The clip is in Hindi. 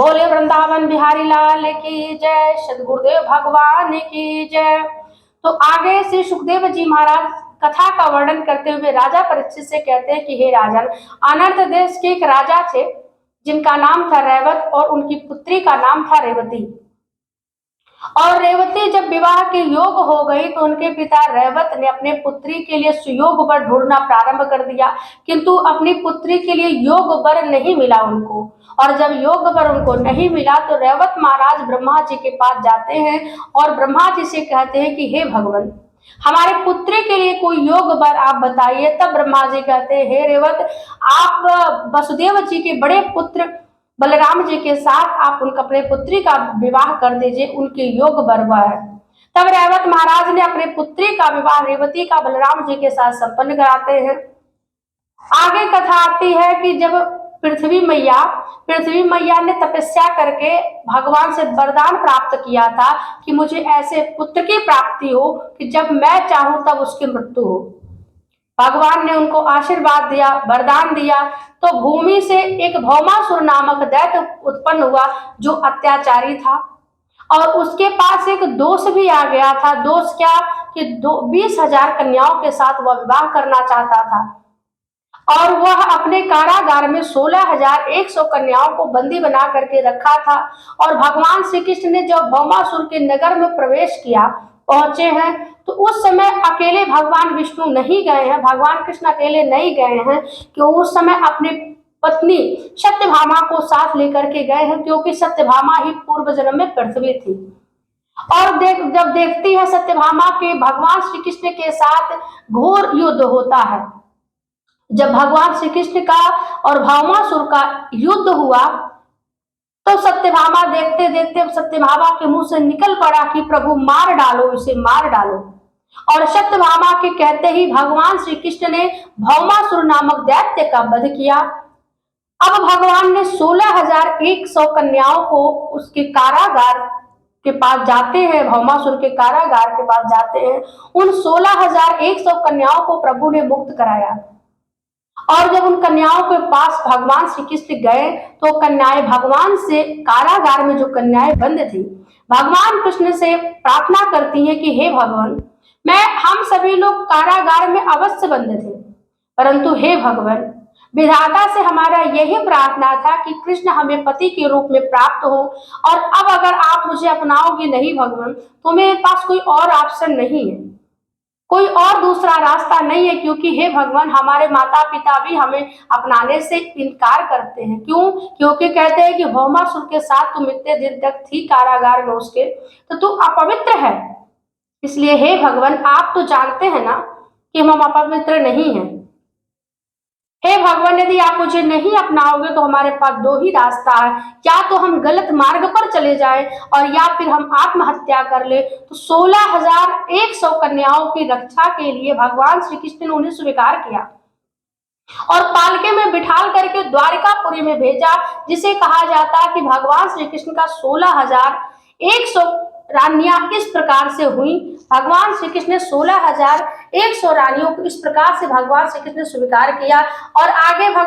बोले वृंदावन बिहारी लाल की जय, सदगुरुदेव भगवान की जय। तो आगे से सुखदेव जी महाराज कथा का वर्णन करते हुए राजा परीक्षित से कहते हैं कि हे राजन, अनर्थ देश के एक राजा थे जिनका नाम था रैवत और उनकी पुत्री का नाम था रेवती। और रेवती जब विवाह के योग हो गई तो उनके पिता रैवत ने अपने पुत्री के लिए सुयोग वर ढूंढना प्रारंभ कर दिया, किंतु अपनी पुत्री के लिए योग वर नहीं मिला उनको। और जब योग वर उनको नहीं मिला तो रैवत महाराज ब्रह्मा जी के पास जाते हैं और ब्रह्मा जी से कहते हैं कि हे भगवान, हमारे पुत्री के लिए कोई योग वर आप बताइए। तब ब्रह्मा जी कहते हैं, हे रेवत, आप वसुदेव जी के बड़े पुत्र बलराम जी के साथ आप उनका अपने पुत्री का विवाह कर दीजिए, उनके योग वर है। तब रैवत महाराज ने अपने पुत्री का विवाह रेवती का बलराम जी के साथ संपन्न कराते हैं। आगे कथा आती है कि जब पृथ्वी मैया ने तपस्या करके भगवान से वरदान प्राप्त किया था कि मुझे ऐसे पुत्र की प्राप्ति हो कि जब मैं चाहूं तब उसकी मृत्यु हो। भगवान ने उनको आशीर्वाद दिया, वरदान दिया, तो भूमि से एक भौमासुर नामक दैत्य उत्पन्न हुआ जो अत्याचारी था और उसके पास एक दोष भी आ गया था। दोष क्या कि 20,000 कन्याओं के साथ वह विवाह करना चाहता था और वह अपने कारागार में 16,100 कन्याओं को बंदी बना करके रखा था। और भगवान श्री कृष्ण ने जब भौमासुर के नगर में प्रवेश किया, पहुंचे हैं, तो उस समय अकेले भगवान विष्णु नहीं गए हैं, भगवान कृष्ण अकेले नहीं गए हैं, कि उस समय अपनी पत्नी सत्यभामा को साथ लेकर के गए हैं, क्योंकि सत्यभामा ही पूर्व जन्म में पृथ्वी थी। और जब देखती है सत्यभामा के भगवान श्री कृष्ण के साथ घोर युद्ध होता है। जब भगवान श्री कृष्ण का और भौमासुर का युद्ध हुआ तो सत्यभामा देखते देखते सत्यभामा के मुंह से निकल पड़ा कि प्रभु मार डालो, इसे मार डालो। और सत्यभामा के कहते ही भगवान श्री कृष्ण ने भौमासुर नामक दैत्य का वध किया। अब भगवान ने 16,100 कन्याओं को उसके कारागार के पास जाते हैं, भौमासुर के कारागार के पास जाते हैं। उन 16,100 कन्याओं को प्रभु ने मुक्त कराया। और जब उन कन्याओं के पास भगवान श्री कृष्ण गए तो कन्याएं भगवान से, कारागार में जो कन्याएं बंद थी, भगवान कृष्ण से प्रार्थना करती हैं कि हे भगवान, हम सभी लोग कारागार में अवश्य बंद थे, परंतु हे भगवान, विधाता से हमारा यही प्रार्थना था कि कृष्ण हमें पति के रूप में प्राप्त हो। और अब अगर आप मुझे अपनाओगे नहीं भगवान, तो मेरे पास कोई और ऑप्शन नहीं है, कोई और दूसरा रास्ता नहीं है, क्योंकि हे भगवान, हमारे माता पिता भी हमें अपनाने से इनकार करते हैं। क्यों? क्योंकि कहते हैं कि भौमासुर के साथ तुम इतने दिन तक थी कारागार में उसके, तो तू अपवित्र है। इसलिए हे भगवान, आप तो जानते हैं ना कि हम अपवित्र नहीं हैं। हे भगवान, यदि आप मुझे नहीं अपनाओगे तो हमारे पास दो ही रास्ता है, या तो हम गलत मार्ग पर चले जाएं और या फिर हम आत्महत्या कर ले। तो 16,100 कन्याओं की रक्षा के लिए भगवान श्री कृष्ण ने उन्हें स्वीकार किया और पालके में बिठाल करके द्वारिकापुरी में भेजा, जिसे कहा जाता है कि भगवान श्री कृष्ण का 16,100 रानियां इस प्रकार से हुई। भगवान श्री कृष्ण ने 16,100 रानियों को इस प्रकार से भगवान श्री कृष्ण ने स्वीकार किया और आगे भगवान